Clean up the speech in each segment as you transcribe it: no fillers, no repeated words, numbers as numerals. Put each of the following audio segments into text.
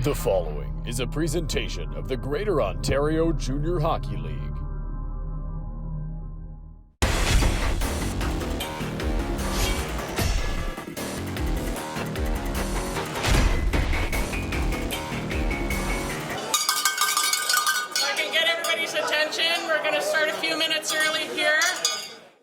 The following is a presentation of the Greater Ontario Junior Hockey League. If I can get everybody's attention, we're going to start a few minutes early here.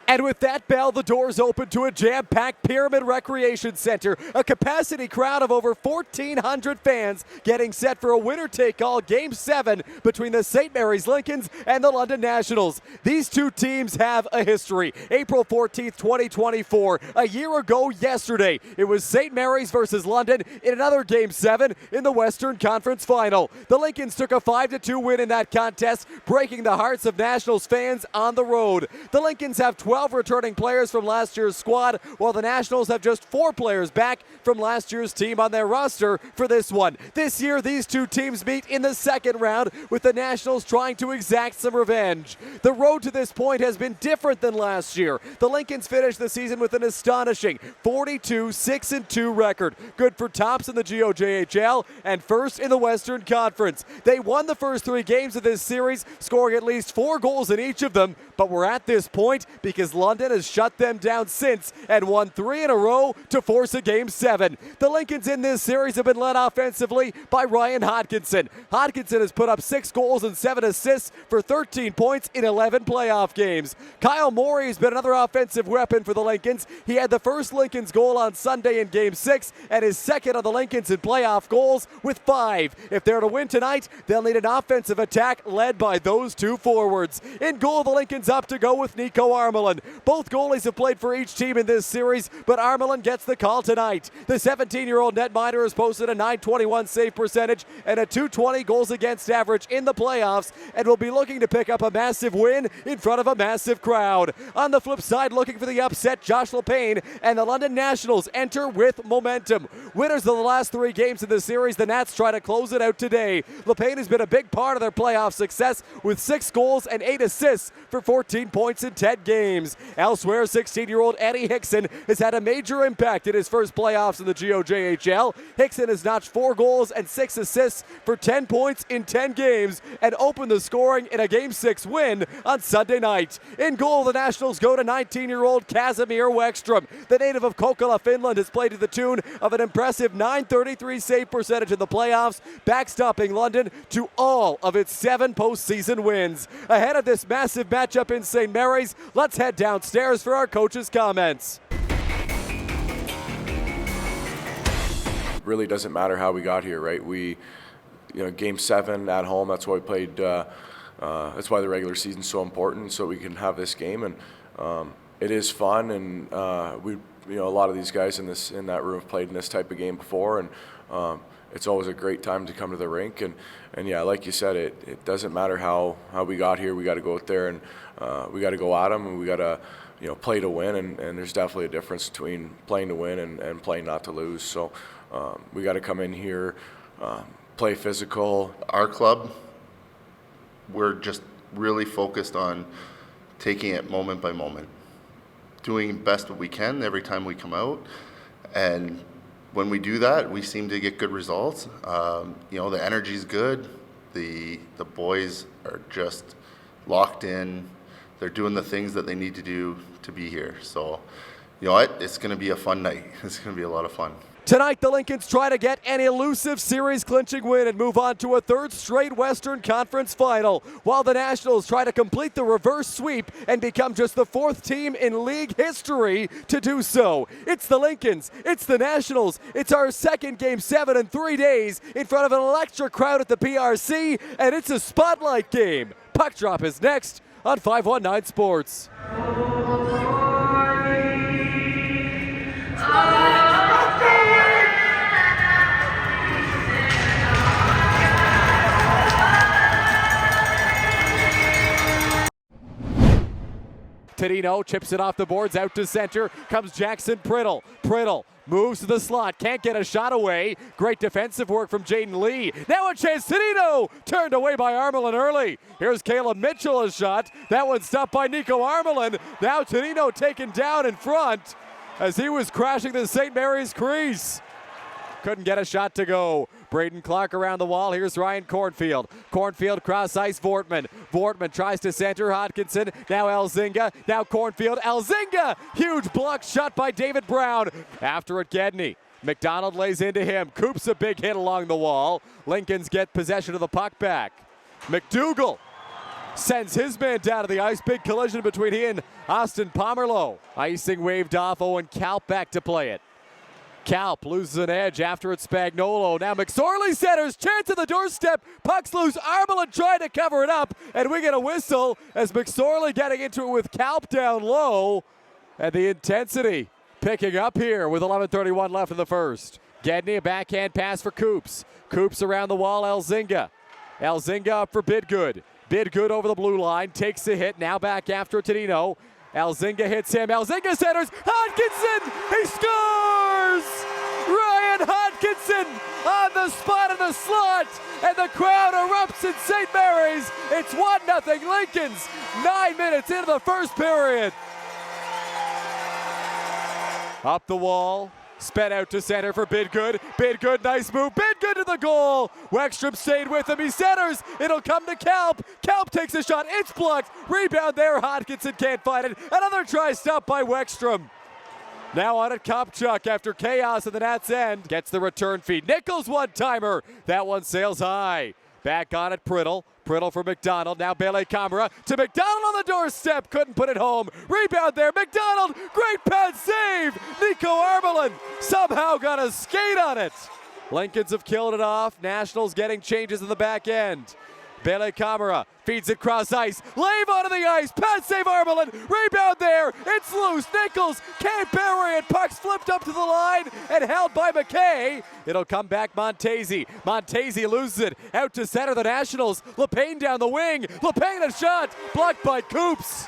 And with that bell, the doors open to a jam-packed Pyramid Recreation Center. A capacity crowd of over 1,400 fans getting set for a winner-take-all Game 7 between the St. Mary's Lincolns and the London Nationals. These two teams have a history. April 14th, 2024, a year ago yesterday, it was St. Mary's versus London in another Game 7 in the Western Conference Final. The Lincolns took a 5-2 win in that contest, breaking the hearts of Nationals fans on the road. The Lincolns have 12 returning players from last year's squad, while the Nationals have just 4 players back from last year's team on their roster for this one. This year, these two teams meet in the second round, with the Nationals trying to exact some revenge. The road to this point has been different than last year. The Lincolns finished the season with an astonishing 42-6-2 record, good for tops in the GOJHL and first in the Western Conference. They won the first 3 games of this series, scoring at least 4 goals in each of them, but we're at this point because London has shut them down since and won 3 in a row to force a Game 7. The Lincolns in this series have been led offensively by Ryan Hodkinson. Hodkinson has put up 6 goals and 7 assists for 13 points in 11 playoff games. Kyle Morey has been another offensive weapon for the Lincolns. He had the first Lincolns goal on Sunday in Game 6 and his second on the Lincolns in playoff goals with 5. If they're to win tonight, they'll need an offensive attack led by those 2 forwards. In goal, the Lincolns up to go with Nico Armelin. Both goalies have played for each team in this series, but Armelin gets the call tonight. The 17-year-old netminder has posted a .921 save percentage and a .220 goals against average in the playoffs and will be looking to pick up a massive win in front of a massive crowd. On the flip side, looking for the upset, Josh LePaine and the London Nationals enter with momentum. Winners of the last 3 games in the series, the Nats try to close it out today. LePaine has been a big part of their playoff success with 6 goals and 8 assists for 14 points in 10 games. Elsewhere, 16-year-old Eddie Hickson has had a major impact in his first playoffs in the GOJHL. Hickson has notched 4 goals and 6 assists for 10 points in 10 games and opened the scoring in a Game 6 win on Sunday night. In goal, the Nationals go to 19-year-old Casimir Wexstrom. The native of Kokkola, Finland, has played to the tune of an impressive .933 save percentage in the playoffs, backstopping London to all of its 7 postseason wins. Ahead of this massive matchup in St. Mary's, let's head downstairs for our coach's comments. Really doesn't matter how we got here, right? Game 7 at home, that's why we played, that's why the regular season's so important, so we can have this game, and it is fun, and a lot of these guys in that room have played in this type of game before, and it's always a great time to come to the rink, and yeah, like you said, it doesn't matter how we got here. We got to go out there and we got to go at them, and we got to play to win, and there's definitely a difference between playing to win and playing not to lose. So we got to come in here, play physical. Our club, we're just really focused on taking it moment by moment, doing best what we can every time we come out, and when we do that, we seem to get good results. The energy's good. The boys are just locked in. They're doing the things that they need to do to be here. So, it's going to be a fun night. It's going to be a lot of fun. Tonight, the Lincolns try to get an elusive series-clinching win and move on to a 3rd straight Western Conference final, while the Nationals try to complete the reverse sweep and become just the 4th team in league history to do so. It's the Lincolns, it's the Nationals, it's our second Game 7 in 3 days in front of an electric crowd at the PRC, and it's a spotlight game. Puck Drop is next on 519 Sports. Tadino chips it off the boards, out to center, comes Jackson Priddle. Priddle moves to the slot, can't get a shot away. Great defensive work from Jaden Lee. Now a chance, Tadino! Turned away by Armelin early. Here's Caleb Mitchell, a shot. That one stopped by Nico Armelin. Now Tadino taken down in front as he was crashing the St. Mary's crease. Couldn't get a shot to go. Braden Clark around the wall. Here's Ryan Cornfield. Cornfield cross ice, Vortman. Vortman tries to center, Hodkinson. Now Elzinga. Now Cornfield. Elzinga! Huge block shot by David Brown. After it, Gedney. McDonald lays into him. Coops a big hit along the wall. Lincolns get possession of the puck back. McDougall sends his man down to the ice. Big collision between he and Austin Pomerleau. Icing waved off. Owen Kalp back to play it. Kalp loses an edge after it's Spagnolo. Now McSorley centers. Chance at the doorstep. Puck's loose. Armelin trying to cover it up. And we get a whistle as McSorley getting into it with Kalp down low. And the intensity picking up here with 11:31 left in the first. Gedney, a backhand pass for Coops. Coops around the wall, Elzinga. Elzinga up for Bidgood. Bidgood over the blue line, takes a hit, now back after Tadino. Elzinga hits him, Elzinga centers, Hodkinson, he scores! Ryan Hodkinson on the spot in the slot, and the crowd erupts in St. Mary's. It's 1-0 Lincolns, 9 minutes into the first period. Up the wall, sped out to center for Bidgood. Bidgood, nice move. Bidgood to the goal. Wexstrom stayed with him. He centers. It'll come to Kalp. Kalp takes a shot. It's blocked. Rebound there. Hodkinson can't find it. Another try stopped by Wexstrom. Now on it, Kopchuk after chaos at the net's end. Gets the return feed. Nichols one-timer. That one sails high. Back on it, Priddle. Priddle for McDonald. Now Bele Camara to McDonald on the doorstep. Couldn't put it home. Rebound there. McDonald. Great pad save. Nico Armelin somehow got a skate on it. Lincolns have killed it off. Nationals getting changes in the back end. Bele Camara feeds it cross ice. Lave onto the ice. Pad save Armelin. Rebound there. It's loose. Nichols can't bury it. Puck's flipped up to the line and held by McKay. It'll come back Montesi. Montesi loses it. Out to center the Nationals. LePayne down the wing. LePayne a shot. Blocked by Coops.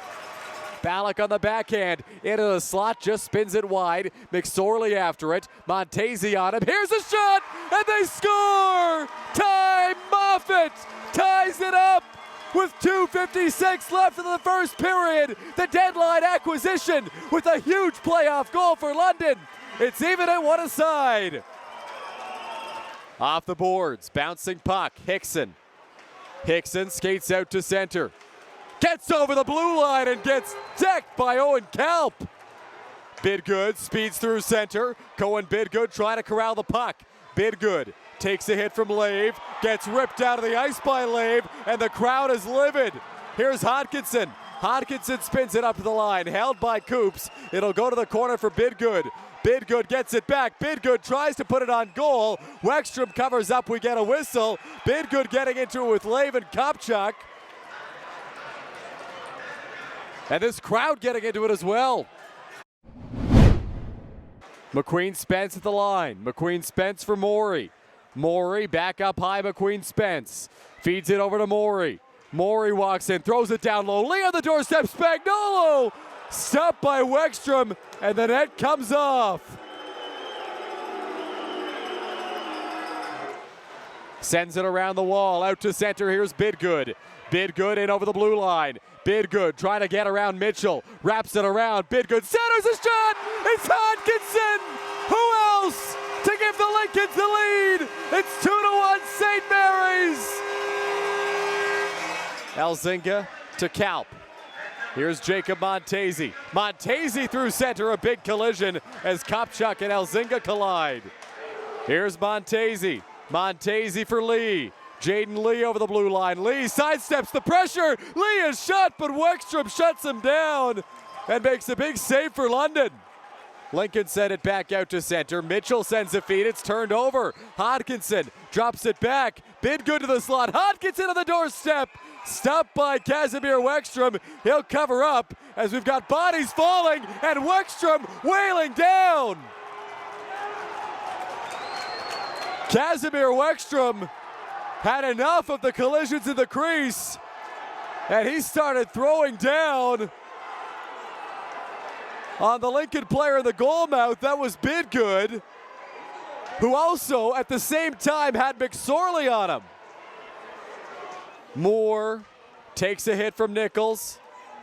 Ballack on the backhand. Into the slot. Just spins it wide. McSorley after it. Montesi on him. Here's a shot. And they score. Ty Moffat ties it up with 2:56 left in the first period. The deadline acquisition with a huge playoff goal for London. It's even at one aside. Off the boards, bouncing puck, Hickson. Hickson skates out to center. Gets over the blue line and gets decked by Owen Kalp. Bidgood speeds through center. Cohen Bidgood trying to corral the puck. Bidgood takes a hit from Lave, gets ripped out of the ice by Lave, and the crowd is livid. Here's Hodkinson. Hodkinson spins it up to the line, held by Coops. It'll go to the corner for Bidgood. Bidgood gets it back. Bidgood tries to put it on goal. Wexstrom covers up. We get a whistle. Bidgood getting into it with Lave and Kopchuk. And this crowd getting into it as well. McQueen Spence at the line. McQueen Spence for Morey. Morey back up high, McQueen Spence. Feeds it over to Morey. Morey walks in, throws it down low. Lee on the doorstep, Spagnolo! Stopped by Wexstrom, and the net comes off. Sends it around the wall, out to center, here's Bidgood. Bidgood in over the blue line. Bidgood trying to get around Mitchell. Wraps it around, Bidgood centers a shot! It's Hodkinson! Who else to give the Lincolns the lead? It's 2-1 St. Mary's! Elzinga to Kalp. Here's Jacob Montesi. Montesi through center, a big collision as Kopchuk and Elzinga collide. Here's Montesi. Montesi for Lee. Jaden Lee over the blue line. Lee sidesteps the pressure. Lee is shot, but Wexstrom shuts him down and makes a big save for London. Lincoln sent it back out to center. Mitchell sends a feed. It's turned over. Hodkinson drops it back. Bidgood to the slot. Hodkinson on the doorstep. Stopped by Casimir Wexstrom. He'll cover up as we've got bodies falling and Wexstrom wailing down. Casimir Wexstrom had enough of the collisions in the crease, and he started throwing down on the Lincoln player in the goal mouth. That was Bidgood, who also at the same time had McSorley on him. Moore takes a hit from Nichols.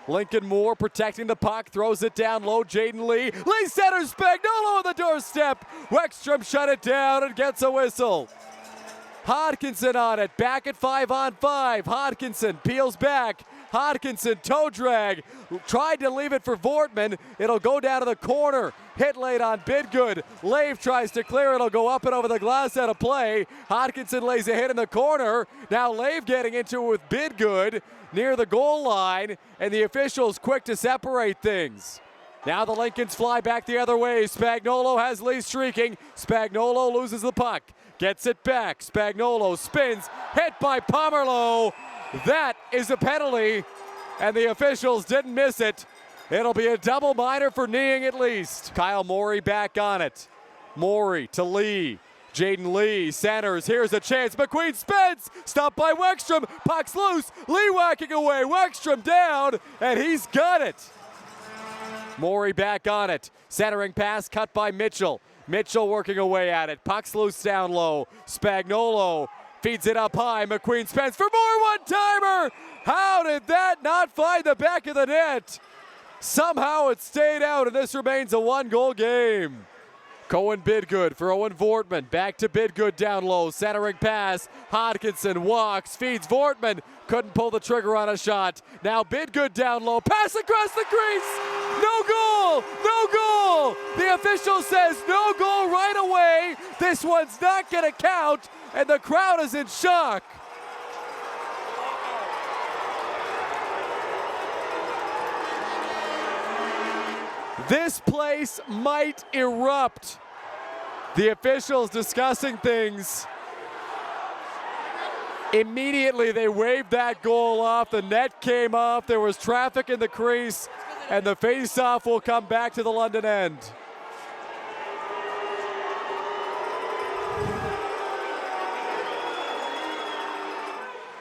Lincoln Moore protecting the puck, throws it down low. Jaden Lee. Lee centers, Spagnolo on the doorstep. Wexstrom shut it down and gets a whistle. Hodkinson on it, back at 5-on-5. Hodkinson peels back. Hodkinson toe drag, tried to leave it for Vortman. It'll go down to the corner. Hit late on Bidgood. Lave tries to clear. It'll go up and over the glass out of play. Hodkinson lays a hit in the corner. Now Lave getting into it with Bidgood near the goal line, and the officials quick to separate things. Now the Lincolns fly back the other way. Spagnuolo has Lee streaking. Spagnuolo loses the puck. Gets it back. Spagnuolo spins. Hit by Pomerleau. That is a penalty, and the officials didn't miss it. It'll be a double minor for kneeing at least. Kyle Morey back on it. Morey to Lee. Jaden Lee centers. Here's a chance. McQueen spins. Stopped by Wexstrom. Puck's loose. Lee whacking away. Wexstrom down, and he's got it. Morey back on it. Centering pass cut by Mitchell. Mitchell working away at it. Puck's loose down low. Spagnuolo feeds it up high. McQueen spins for more one-timer. How did that not find the back of the net? Somehow it stayed out, and this remains a one-goal game. Cohen Bidgood for Owen Vortman. Back to Bidgood down low. Centering pass. Hodkinson walks, feeds Vortman. Couldn't pull the trigger on a shot. Now Bidgood down low. Pass across the crease. No goal! No goal! The official says no goal right away. This one's not going to count, and the crowd is in shock. This place might erupt. The officials discussing things. Immediately they waved that goal off. The net came off. There was traffic in the crease, and the face-off will come back to the London end.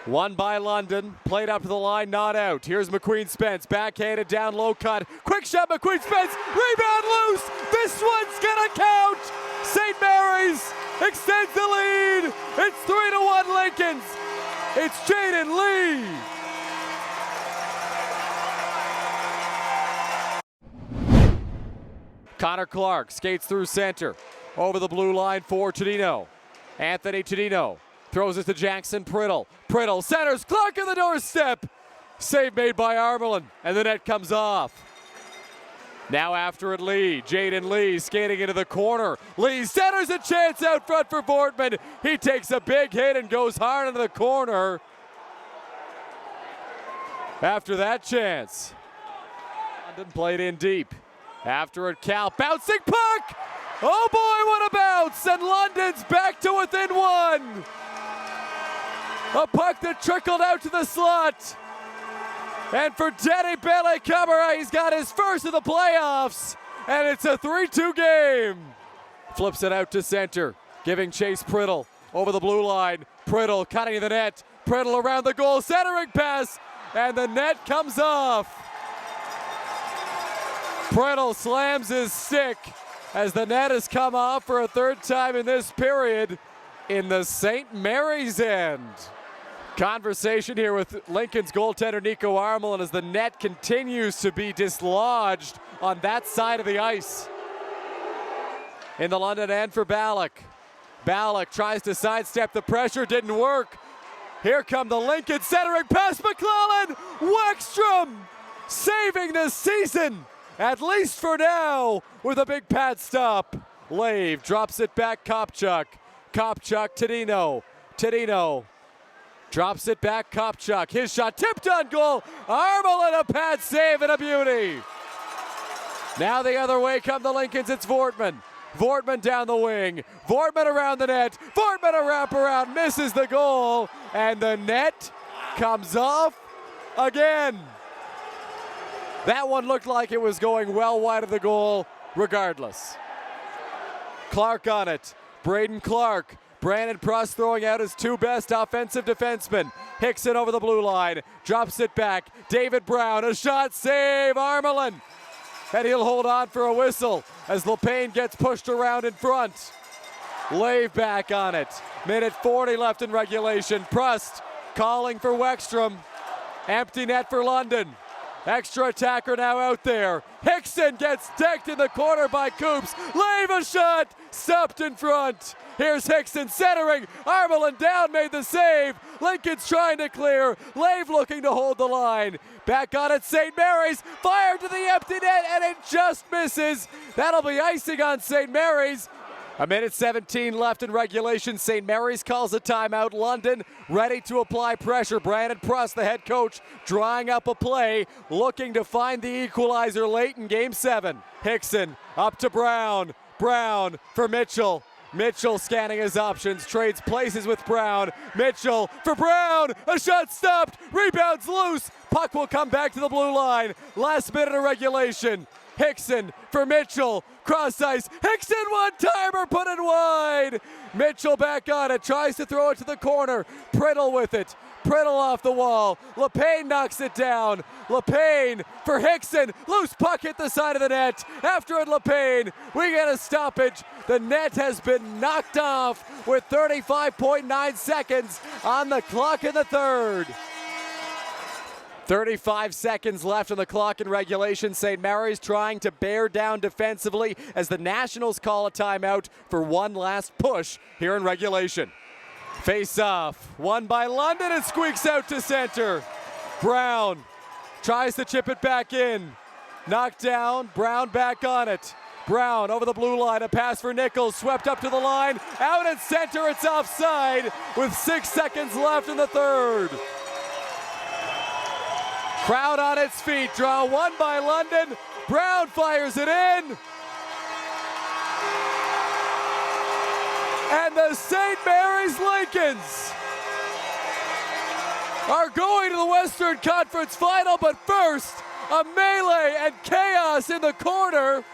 Won by London, played up to the line, not out. Here's McQueen Spence, backhanded down low cut. Quick shot, McQueen Spence, rebound loose. This one's gonna count. St. Mary's extends the lead. It's 3-1 Lincolns. It's Jaden Lee. Connor Clark skates through center. Over the blue line for Tadino. Anthony Tadino throws it to Jackson Priddle. Priddle centers, Clark on the doorstep. Save made by Armelin, and the net comes off. Now after it, Lee. Jaden Lee skating into the corner. Lee centers a chance out front for Vortman. He takes a big hit and goes hard into the corner. After that chance, London played in deep. After it, Cal bouncing puck. Oh boy, what a bounce! And London's back to within one. A puck that trickled out to the slot. And for Denny Bellicamera, he's got his first of the playoffs. And it's a 3-2 game. Flips it out to center, giving chase Priddle over the blue line. Priddle cutting the net. Priddle around the goal, centering pass. And the net comes off. Priddle slams his stick as the net has come off for a third time in this period in the St. Mary's end. Conversation here with Lincoln's goaltender Nico Armelin as the net continues to be dislodged on that side of the ice. In the London end for Ballack. Ballack tries to sidestep the pressure, didn't work. Here come the Lincoln centering pass, McClellan! Wexstrom saving the season, at least for now, with a big pad stop. Lave drops it back, Kopchuk. Kopchuk, Tadino. Tadino drops it back, Kopchuk. His shot tipped on goal. Armelin, a pad save and a beauty. Now the other way come the Lincolns, it's Vortman. Vortman down the wing. Vortman around the net. Vortman a wraparound, misses the goal. And the net comes off again. That one looked like it was going well wide of the goal regardless. Clark on it. Braden Clark. Brandon Pruss throwing out his two best offensive defensemen. Hicks it over the blue line. Drops it back. David Brown, a shot, save, Armelin. And he'll hold on for a whistle as LePain gets pushed around in front. Lave back on it. Minute 40 left in regulation. Prust calling for Wexstrom. Empty net for London. Extra attacker now out there. Hickson gets decked in the corner by Coops. Lave a shot, stopped in front. Here's Hickson centering. Armelin down, made the save. Lincoln's trying to clear. Lave looking to hold the line. Back on it, St. Mary's. Fired to the empty net, and it just misses. That'll be icing on St. Mary's. A minute 17 left in regulation. St. Mary's calls a timeout. London ready to apply pressure. Brandon Pruss, the head coach, drawing up a play, looking to find the equalizer late in Game 7. Hickson up to Brown. Brown for Mitchell. Mitchell scanning his options, trades places with Brown. Mitchell for Brown, a shot stopped, rebounds loose. Puck will come back to the blue line. Last minute of regulation. Hickson for Mitchell, cross ice. Hickson one-timer, put it wide. Mitchell back on it, tries to throw it to the corner. Priddle with it. Priddle off the wall. LePayne knocks it down. LePayne for Hickson. Loose puck hit the side of the net. After it, LePayne. We get a stoppage. The net has been knocked off with 35.9 seconds on the clock in the third. 35 seconds left on the clock in regulation. St. Mary's trying to bear down defensively as the Nationals call a timeout for one last push here in regulation. Face off, won by London, and squeaks out to center. Brown tries to chip it back in. Knocked down, Brown back on it. Brown over the blue line, a pass for Nichols, swept up to the line, out at center, it's offside with 6 seconds left in the third. Crowd on its feet, draw one by London. Brown fires it in. And the St. Mary's Lincolns are going to the Western Conference Final, but first, a melee and chaos in the corner.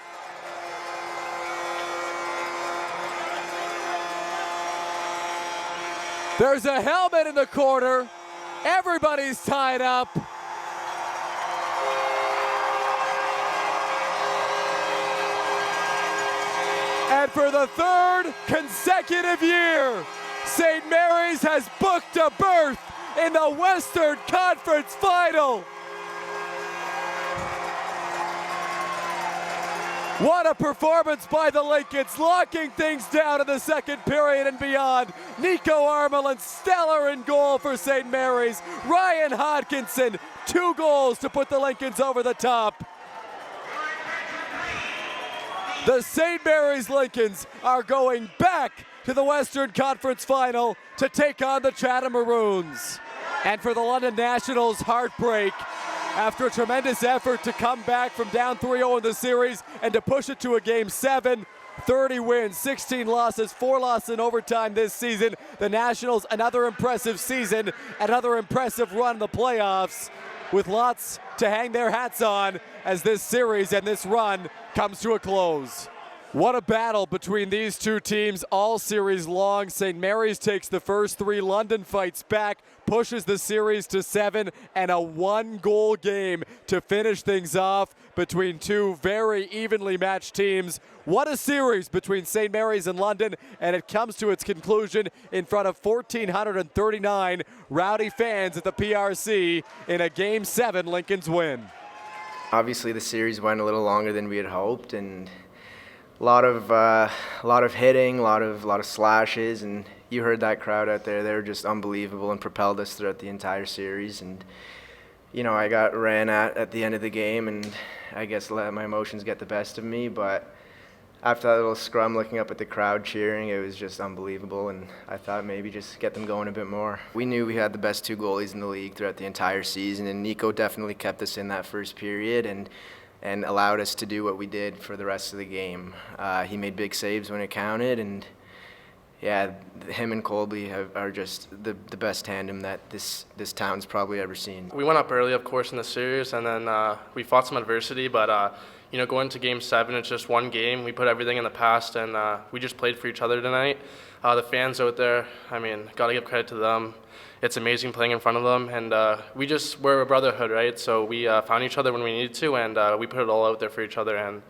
There's a helmet in the corner. Everybody's tied up. And for the third consecutive year, St. Mary's has booked a berth in the Western Conference Final. What a performance by the Lincolns, locking things down in the second period and beyond. Nico Armelin, stellar in goal for St. Mary's. Ryan Hodkinson, 2 goals to put the Lincolns over the top. The St. Mary's Lincolns are going back to the Western Conference Final to take on the Chatham Maroons. And for the London Nationals, heartbreak after a tremendous effort to come back from down 3-0 in the series and to push it to a Game 7. 30 wins, 16 losses, 4 losses in overtime this season. The Nationals, another impressive season, another impressive run in the playoffs, with lots to hang their hats on as this series and this run comes to a close. What a battle between these two teams all series long. St. Mary's takes the first 3. London fights back, pushes the series to 7, and a 1-goal game to finish things off between two very evenly matched teams. What a series between St. Mary's and London, and it comes to its conclusion in front of 1,439 rowdy fans at the PRC in a Game 7 Lincoln's win. Obviously the series went a little longer than we had hoped, and a lot of hitting, a lot of slashes, and you heard that crowd out there. They were just unbelievable and propelled us throughout the entire series. And you know, I got ran at the end of the game, and I guess let my emotions get the best of me. But after that little scrum, looking up at the crowd cheering, it was just unbelievable, and I thought maybe just get them going a bit more. We knew we had the best 2 goalies in the league throughout the entire season, and Nico definitely kept us in that first period and allowed us to do what we did for the rest of the game. He made big saves when it counted, and yeah, him and Colby are just the best tandem that this town's probably ever seen. We went up early, of course, in the series, and then we fought some adversity, but you know, going to Game 7, it's just one game. We put everything in the past, and we just played for each other tonight. The fans out there, I mean, got to give credit to them. It's amazing playing in front of them, and we're a brotherhood, right? So we found each other when we needed to, and we put it all out there for each other, and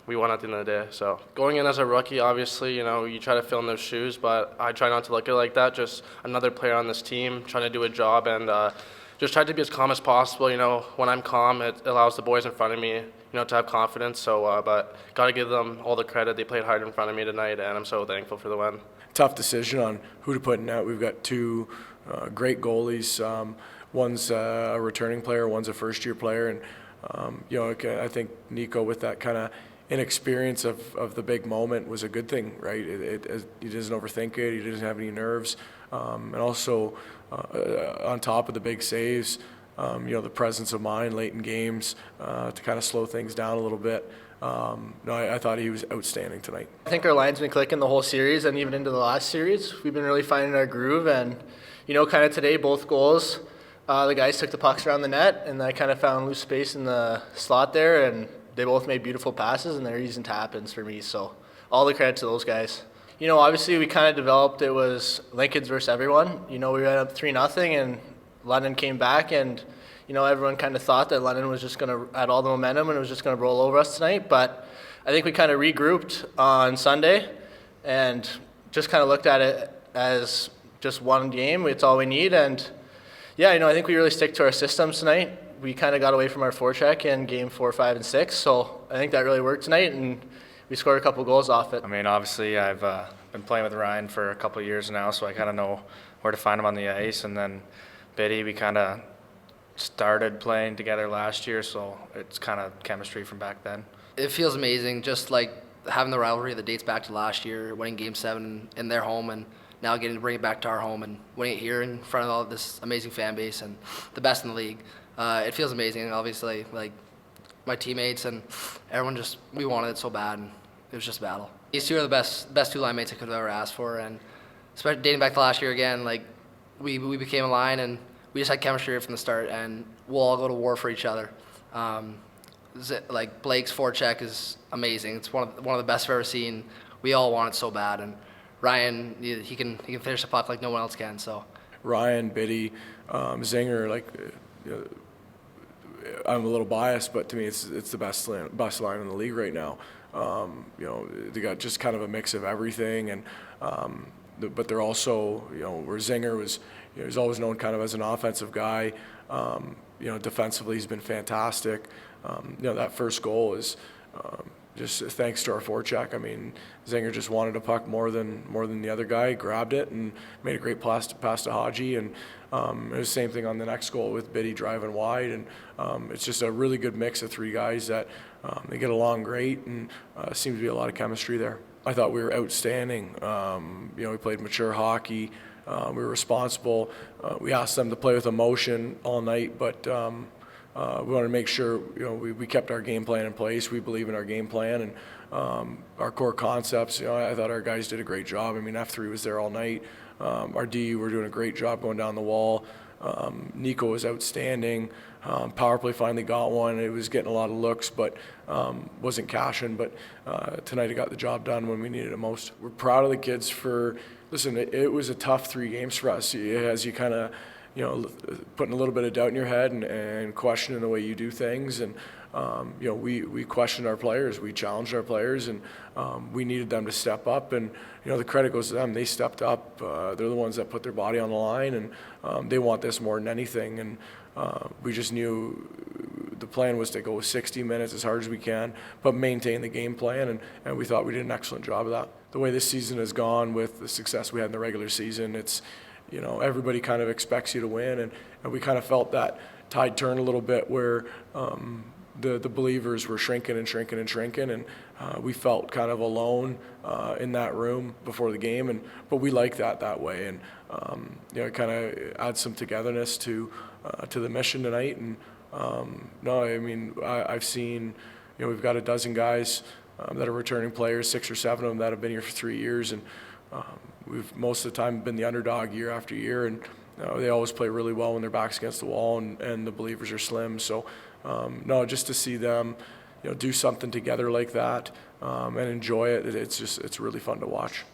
we won at the end of the day. So going in as a rookie, obviously, you know, you try to fill in those shoes, but I try not to look at it like that. Just another player on this team trying to do a job, and just tried to be as calm as possible. When I'm calm, it allows the boys in front of me, to have confidence. So, but got to give them all the credit. They played hard in front of me tonight, and I'm so thankful for the win. Tough decision on who to put in net. We've got two great goalies. One's a returning player, one's a first-year player, and I think Nico, with that kind of inexperience of the big moment, was a good thing, right? He doesn't overthink it. He doesn't have any nerves, and also on top of the big saves, the presence of mind late in games to kind of slow things down a little bit. I thought he was outstanding tonight. I think our line's been clicking the whole series and even into the last series. We've been really finding our groove, and kind of today, both goals, the guys took the pucks around the net, and I kind of found loose space in the slot there, and they both made beautiful passes, and they're using tap-ins for me. So all the credit to those guys. Obviously we kind of developed, it was Lincoln's versus everyone. We went up 3-0, and London came back, and everyone kind of thought that London was just going to add all the momentum and it was just going to roll over us tonight. But I think we kind of regrouped on Sunday and just kind of looked at it as just one game. It's all we need. And yeah, I think we really stick to our systems tonight. We kind of got away from our forecheck in game 4, 5, and 6. So I think that really worked tonight, and we scored a couple goals off it. I mean, obviously I've been playing with Ryan for a couple of years now, so I kind of know where to find him on the ice. And then Biddy, we kind of started playing together last year, so it's kind of chemistry from back then. It feels amazing, just like having the rivalry that dates back to last year, winning Game 7 in their home, and now getting to bring it back to our home and winning it here in front of all of this amazing fan base and the best in the league. It feels amazing. Obviously, like my teammates and everyone, we wanted it so bad, and it was just a battle. These two are the best two line mates I could have ever asked for, and especially dating back to last year again, like we became a line, and we just had chemistry from the start, and we'll all go to war for each other. Like Blake's forecheck is amazing. It's one of the best I've ever seen. We all want it so bad, and Ryan, he can finish the puck like no one else can. So Ryan, Biddy, Zinger, I'm a little biased, but to me it's the best line in the league right now. They got just kind of a mix of everything, and but they're also, where Zinger was, he's always known kind of as an offensive guy. Defensively he's been fantastic. That first goal is just thanks to our forecheck. I mean, Zinger just wanted a puck more than the other guy, grabbed it and made a great pass to Haji, and it was the same thing on the next goal with Biddy driving wide, and it's just a really good mix of three guys that they get along great, and seems to be a lot of chemistry there. I thought we were outstanding. We played mature hockey. We were responsible. We asked them to play with emotion all night, but we wanted to make sure we kept our game plan in place. We believe in our game plan and our core concepts. I thought our guys did a great job. I mean, F3 was there all night. Our D were doing a great job going down the wall. Nico was outstanding. Power play finally got one. It was getting a lot of looks, but wasn't cashing. But tonight it got the job done when we needed it most. We're proud of the kids for. Listen, it was a tough 3 games for us. As you kind of, putting a little bit of doubt in your head and questioning the way you do things. And, we questioned our players. We challenged our players, and we needed them to step up. And, the credit goes to them. They stepped up. They're the ones that put their body on the line, and they want this more than anything. And we just knew the plan was to go 60 minutes as hard as we can, but maintain the game plan, and we thought we did an excellent job of that. The way this season has gone with the success we had in the regular season, it's, everybody kind of expects you to win, and we kind of felt that tide turn a little bit where the believers were shrinking, and we felt kind of alone in that room before the game, but we like that way, and it kind of adds some togetherness to the mission tonight. And I've seen, we've got a dozen guys that are returning players, 6 or 7 of them that have been here for 3 years, and we've most of the time been the underdog year after year, and they always play really well when their back's against the wall, and the believers are slim. So just to see them do something together like that and enjoy it, it's really fun to watch.